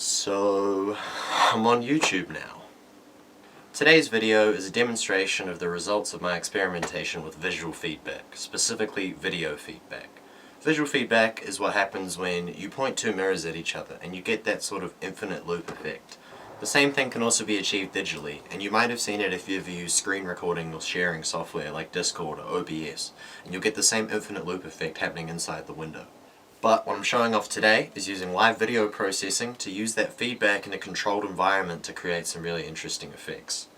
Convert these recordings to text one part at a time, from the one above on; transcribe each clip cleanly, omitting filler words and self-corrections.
So, I'm on YouTube now. Today's video is a demonstration of the results of my experimentation with visual feedback, specifically video feedback. Visual feedback is what happens when you point two mirrors at each other and you get that sort of infinite loop effect. The same thing can also be achieved digitally, and you might have seen it if you ever use screen recording or sharing software like Discord or OBS, and you'll get the same infinite loop effect happening inside the window. But what I'm showing off today is using live video processing to use that feedback in a controlled environment to create some really interesting effects.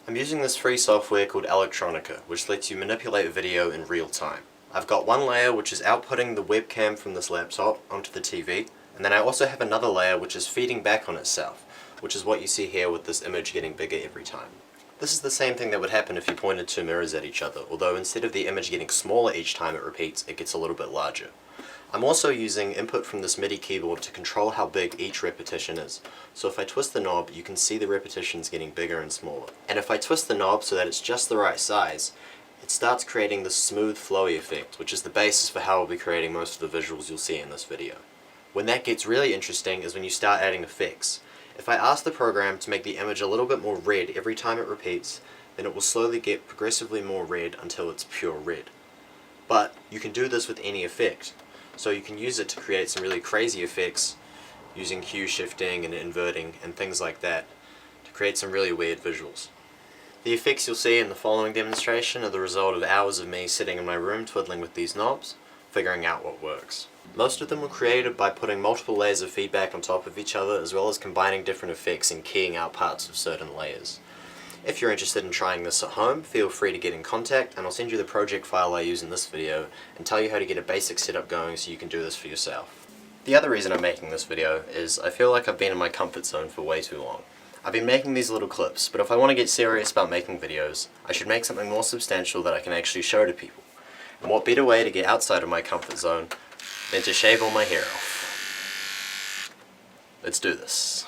I'm using this free software called Electronica, which lets you manipulate video in real time. I've got one layer which is outputting the webcam from this laptop onto the TV, and then I also have another layer which is feeding back on itself, which is what you see here with this image getting bigger every time. This is the same thing that would happen if you pointed two mirrors at each other, although instead of the image getting smaller each time it repeats, it gets a little bit larger. I'm also using input from this MIDI keyboard to control how big each repetition is. So if I twist the knob, you can see the repetitions getting bigger and smaller. And if I twist the knob so that it's just the right size, it starts creating this smooth flowy effect, which is the basis for how I'll be creating most of the visuals you'll see in this video. When that gets really interesting is when you start adding effects. If I ask the program to make the image a little bit more red every time it repeats, then it will slowly get progressively more red until it's pure red. But you can do this with any effect. So you can use it to create some really crazy effects using hue shifting and inverting and things like that to create some really weird visuals. The effects you'll see in the following demonstration are the result of hours of me sitting in my room twiddling with these knobs, figuring out what works. Most of them were created by putting multiple layers of feedback on top of each other, as well as combining different effects and keying out parts of certain layers. If you're interested in trying this at home, feel free to get in contact and I'll send you the project file I use in this video and tell you how to get a basic setup going so you can do this for yourself. The other reason I'm making this video is I feel like I've been in my comfort zone for way too long. I've been making these little clips, but if I want to get serious about making videos, I should make something more substantial that I can actually show to people. And what better way to get outside of my comfort zone than to shave all my hair off. Let's do this.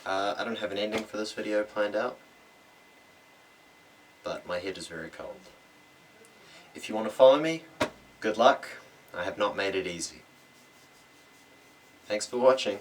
I don't have an ending for this video planned out, but my head is very cold. If you want to follow me, good luck. I have not made it easy. Thanks for watching.